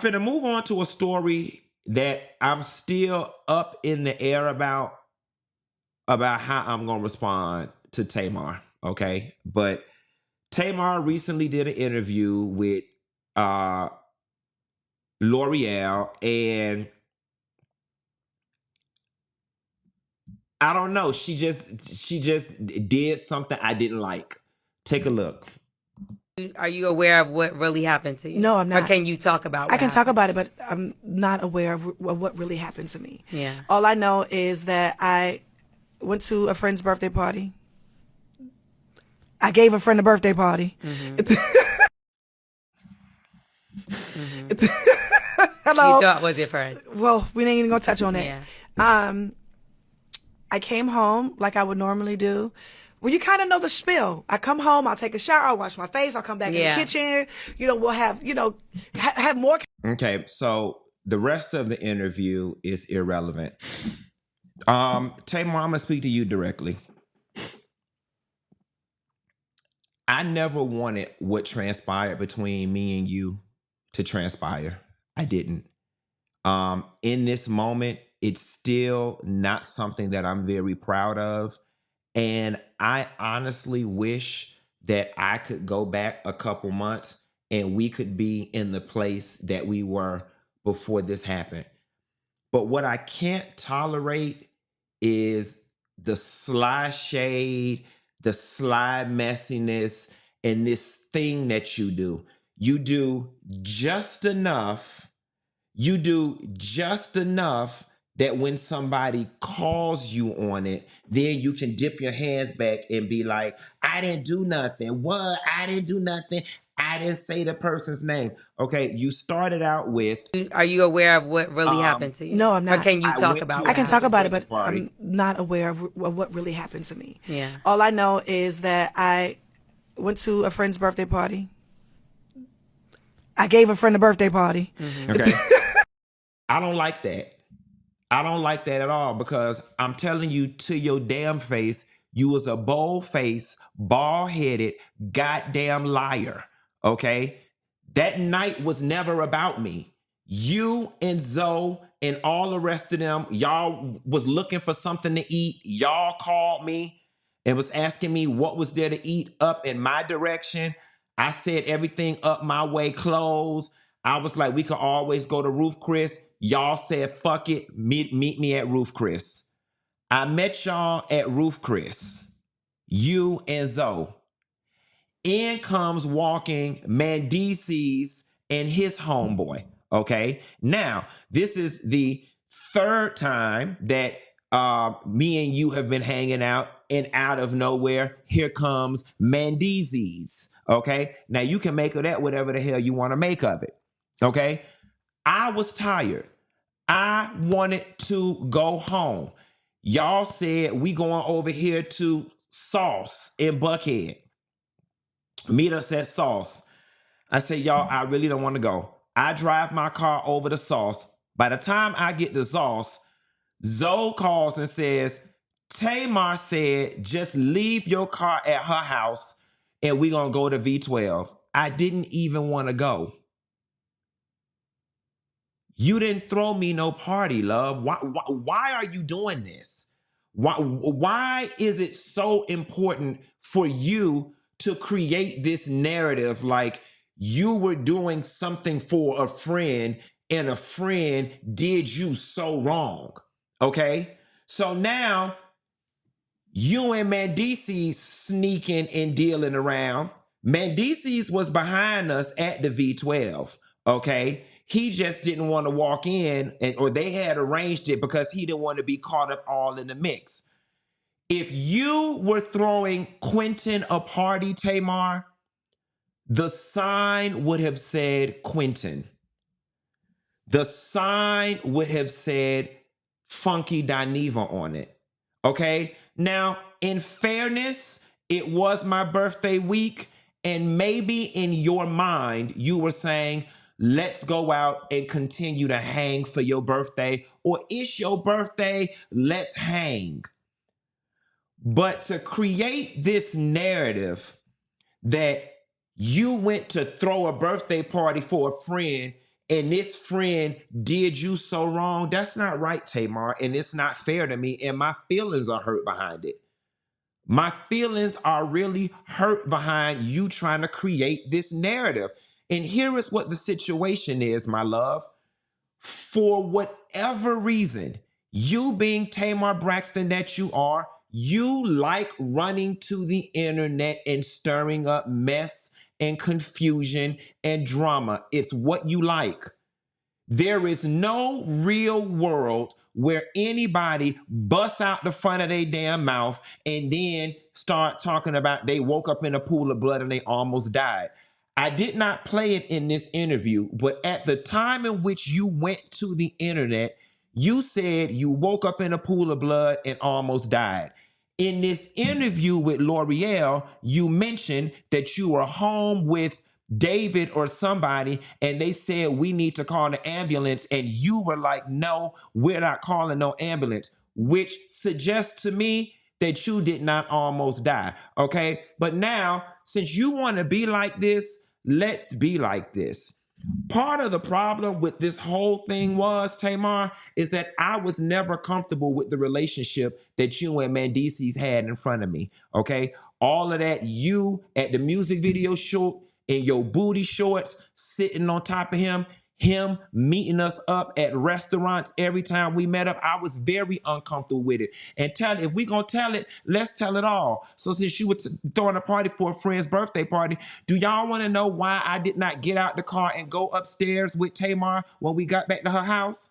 Finna move on to a story that I'm still up in the air about how I'm gonna respond to Tamar. Okay, but Tamar recently did an interview with Loreal, and I don't know. She just did something I didn't like. Take a look. Are you aware of what really happened to you? No, I'm not. Or can you talk about what I can happened? talk about it, but I'm not aware of what really happened to me. Yeah. All I know is that I went to a friend's birthday party. I gave a friend a birthday party. Hello. You thought was your friend. Well, we ain't even gonna touch on that. Yeah. I came home like I would normally do. Well, you kind of know the spiel. I come home, I'll take a shower, I'll wash my face, I'll come back in the kitchen. We'll have, have more. Okay, so the rest of the interview is irrelevant. Tamar, I'm gonna speak to you directly. I never wanted what transpired between me and you to transpire. I didn't. In this moment, it's still not something that I'm very proud of. And I honestly wish that I could go back a couple months and we could be in the place that we were before this happened. But what I can't tolerate is the sly shade, the sly messiness, and this thing that you do. You do just enough. You do just enough that when somebody calls you on it, then you can dip your hands back and be like, I didn't do nothing. What? I didn't do nothing. I didn't say the person's name. Okay, you started out with... Are you aware of what really happened to you? No, I'm not. Or can you talk about I can talk about it, but party. I'm not aware of what really happened to me. Yeah. All I know is that I went to a friend's birthday party. I gave a friend a birthday party. Okay. I don't like that. I don't like that at all, because I'm telling you to your damn face, you was a bold-faced, bald-headed, goddamn liar, okay? That night was never about me. You and Zoe and all the rest of them, y'all was looking for something to eat. Y'all called me and was asking me what was there to eat up in my direction. I said everything up my way closed. I was like, we could always go to Roof Chris. Y'all said, fuck it, meet me at Roof Chris. I met y'all at Roof Chris, you and Zoe. In comes walking Mendeecees and his homeboy, okay? Now, this is the third time that me and you have been hanging out, and out of nowhere, here comes Mendeecees, okay? Now, you can make of that whatever the hell you want to make of it, okay? I was tired. I wanted to go home. Y'all said we going over here to Sauce in Buckhead. Meet us at Sauce. I said, y'all, I really don't want to go. I drive my car over to Sauce. By the time I get to Sauce, Zoe calls and says, Tamar said, just leave your car at her house and we're going to go to V12. I didn't even want to go. You didn't throw me no party, love. Why are you doing this? Why is it so important for you to create this narrative like you were doing something for a friend and a friend did you so wrong? Okay? So now you and Mendeecees sneaking and dealing around. Mendeecees was behind us at the V12, okay? He just didn't want to walk in, or they had arranged it because he didn't want to be caught up all in the mix. If you were throwing Quentin a party, Tamar, the sign would have said Quentin. The sign would have said Funky Dineva on it, okay? Now, in fairness, it was my birthday week, and maybe in your mind, you were saying, let's go out and continue to hang for your birthday, or it's your birthday, let's hang. But to create this narrative that you went to throw a birthday party for a friend and this friend did you so wrong, that's not right, Tamar, and it's not fair to me, and my feelings are hurt behind it. My feelings are really hurt behind you trying to create this narrative. And here is what the situation is, my love. For whatever reason, you being Tamar Braxton that you are, you like running to the internet and stirring up mess and confusion and drama. It's what you like. There is no real world where anybody busts out the front of their damn mouth and then start talking about they woke up in a pool of blood and they almost died. I did not play it in this interview, but at the time in which you went to the internet, you said you woke up in a pool of blood and almost died. In this interview with Loreal, you mentioned that you were home with David or somebody, and they said, we need to call the ambulance. And you were like, no, we're not calling no ambulance, which suggests to me that you did not almost die. Okay. But now, since you want to be like this, let's be like this. Part of the problem with this whole thing was, Tamar, is that I was never comfortable with the relationship that you and Mendeecees had in front of me, okay? All of that, you at the music video shoot in your booty shorts, sitting on top of him meeting us up at restaurants every time we met up, I was very uncomfortable with it. And if we gonna tell it, let's tell it all. So since you were throwing a party for a friend's birthday party, do y'all want to know why I did not get out the car and go upstairs with Tamar when we got back to her house?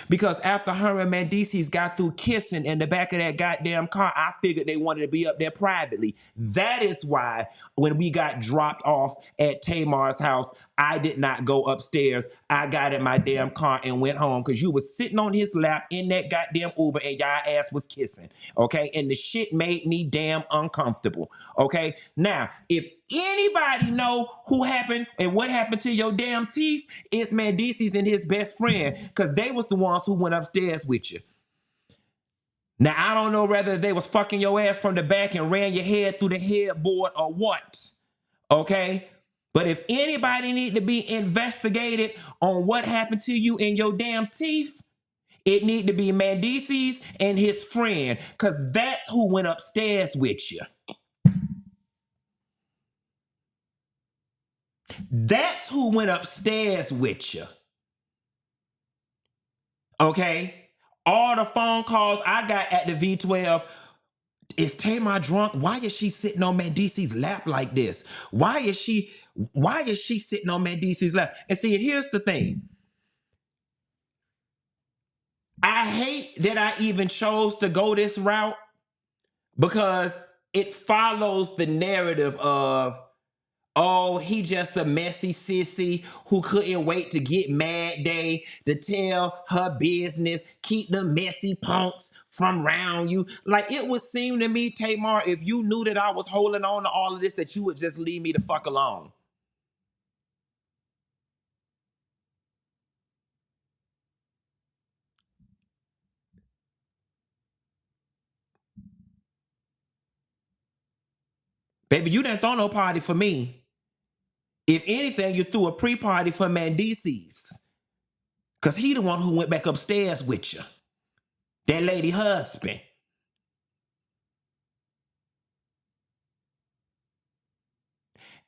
Because after her and Mendeecees got through kissing in the back of that goddamn car, I figured they wanted to be up there privately. That is why when we got dropped off at Tamar's house, I did not go upstairs. I got in my damn car and went home because you was sitting on his lap in that goddamn Uber and y'all ass was kissing, okay? And the shit made me damn uncomfortable, okay? Now, if anybody know who happened and what happened to your damn teeth, it's Mendeecees and his best friend, because they was the ones who went upstairs with you. Now, I don't know whether they was fucking your ass from the back and ran your head through the headboard or what, okay? But if anybody need to be investigated on what happened to you in your damn teeth, it need to be Mendeecees and his friend, because that's who went upstairs with you. That's who went upstairs with you. Okay? All the phone calls I got at the V12, is Tamar drunk? Why is she sitting on Mendeecees' lap like this? Why is she sitting on Mendeecees' lap? And see, here's the thing. I hate that I even chose to go this route because it follows the narrative of, oh, he just a messy sissy who couldn't wait to get mad day to tell her business, keep the messy punks from round you. Like, it would seem to me, Tamar, if you knew that I was holding on to all of this, that you would just leave me the fuck alone. Baby, you didn't throw no party for me. If anything, you threw a pre-party for Mendeecees. Because he the one who went back upstairs with you. That lady husband.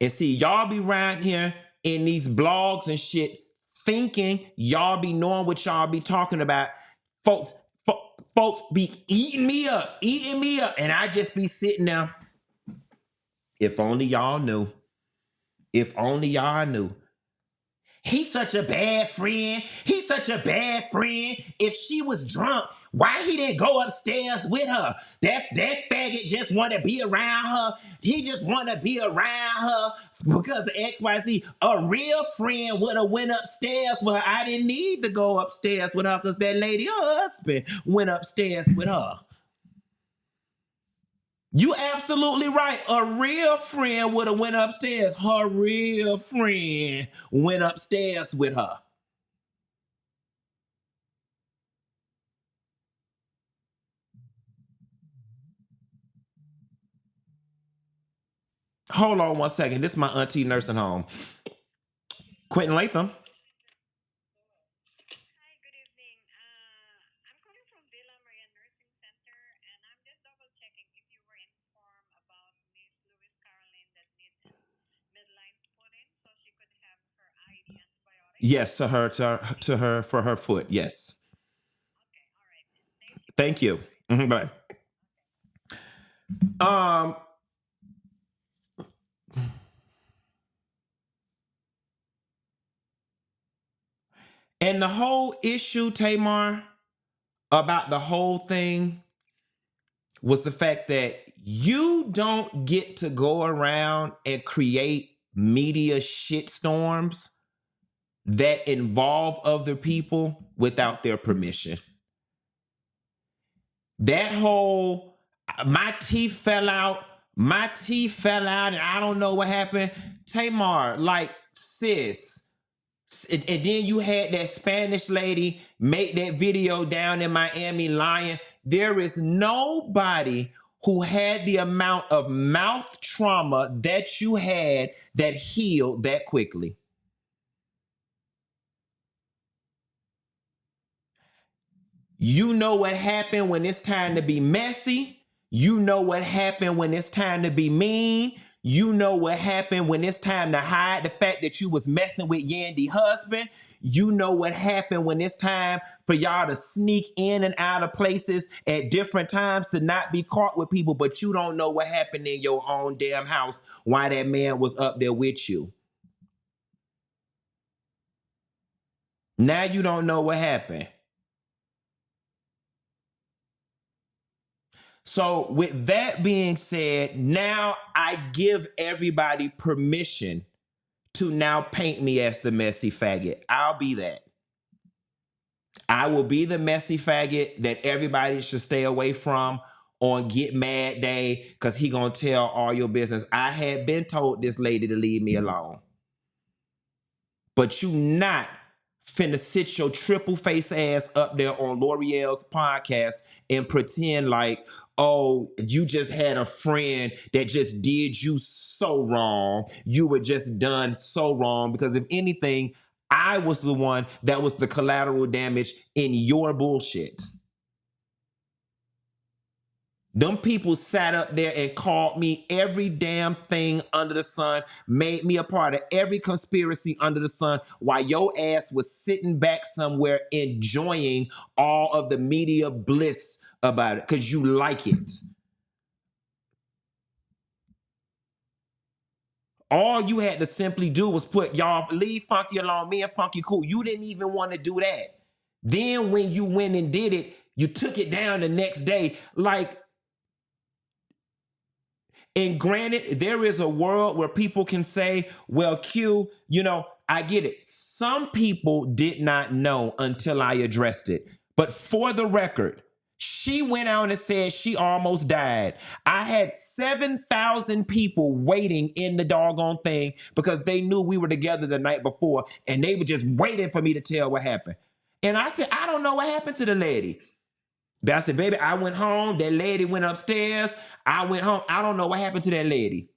And see, y'all be around here in these blogs and shit thinking y'all be knowing what y'all be talking about. Folks be eating me up, and I just be sitting there. If only y'all knew. If only y'all knew. He's such a bad friend. He's such a bad friend. If she was drunk, why he didn't go upstairs with her? That faggot just want to be around her. He just want to be around her because of XYZ. A real friend would have went upstairs with her. I didn't need to go upstairs with her because that lady, her husband, went upstairs with her. You absolutely right. A real friend would have went upstairs. Her real friend went upstairs with her. Hold on one second. This is my auntie nursing home. Quentin Latham. Yes, to her for her foot. Yes. Thank you. Bye. Um, and the whole issue, Tamar, about the whole thing was the fact that you don't get to go around and create media shitstorms that involve other people without their permission. That whole my teeth fell out, and I don't know what happened. Tamar, like, sis. And then you had that Spanish lady make that video down in Miami lying. There is nobody who had the amount of mouth trauma that you had that healed that quickly. You know what happened when it's time to be messy. You know what happened when it's time to be mean. You know what happened when it's time to hide the fact that you was messing with Yandy's husband. You know what happened when it's time for y'all to sneak in and out of places at different times to not be caught with people, but you don't know what happened in your own damn house while that man was up there with you. Now you don't know what happened. So with that being said, now I give everybody permission to now paint me as the messy faggot. I'll be that. I will be the messy faggot that everybody should stay away from on Get Mad Day because he gonna tell all your business. I had been told this lady to leave me alone. But you not finna sit your triple face ass up there on Loreal's podcast and pretend like, oh, you just had a friend that just did you so wrong. You were just done so wrong. Because if anything, I was the one that was the collateral damage in your bullshit. Them people sat up there and called me every damn thing under the sun, made me a part of every conspiracy under the sun while your ass was sitting back somewhere enjoying all of the media bliss about it because you like it. All you had to simply do was put y'all leave Funky alone, me and Funky cool. You didn't even want to do that. Then when you went and did it, you took it down the next day. Like, and granted, there is a world where people can say, well, Q, you know, I get it. Some people did not know until I addressed it. But for the record, she went out and said she almost died. I had 7,000 people waiting in the doggone thing because they knew we were together the night before and they were just waiting for me to tell what happened. And I said, I don't know what happened to the lady. But I said, baby, I went home. That lady went upstairs. I went home. I don't know what happened to that lady.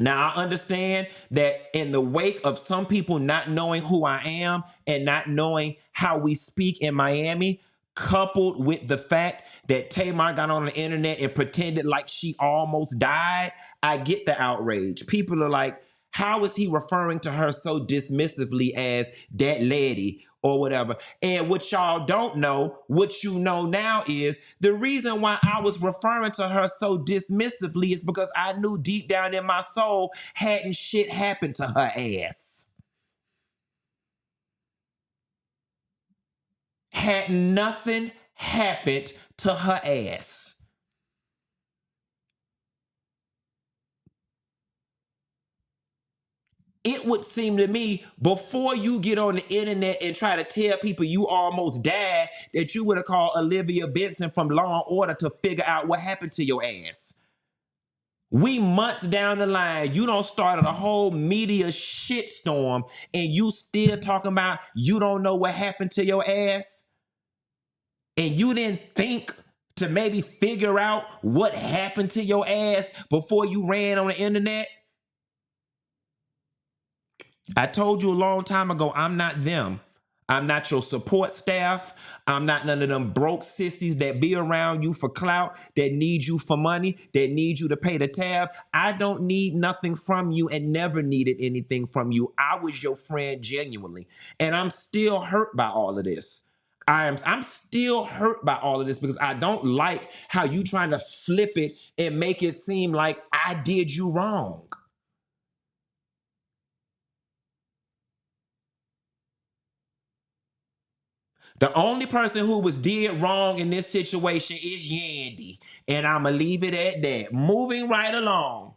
Now, I understand that in the wake of some people not knowing who I am and not knowing how we speak in Miami, coupled with the fact that Tamar got on the internet and pretended like she almost died, I get the outrage. People are like, how is he referring to her so dismissively as that lady or whatever? And what y'all don't know, what you know now is the reason why I was referring to her so dismissively is because I knew deep down in my soul hadn't shit happened to her ass. Had nothing happened to her ass. It would seem to me, before you get on the internet and try to tell people you almost died, that you would have called Olivia Benson from Law & Order to figure out what happened to your ass. We months down the line, you don't start a whole media shitstorm and you still talking about you don't know what happened to your ass? And you didn't think to maybe figure out what happened to your ass before you ran on the internet? I told you a long time ago, I'm not them. I'm not your support staff. I'm not none of them broke sissies that be around you for clout, that need you for money, that need you to pay the tab. I don't need nothing from you and never needed anything from you. I was your friend genuinely. And I'm still hurt by all of this. I'm still hurt by all of this because I don't like how you trying to flip it and make it seem like I did you wrong. The only person who was did wrong in this situation is Yandy. And I'm going to leave it at that. Moving right along.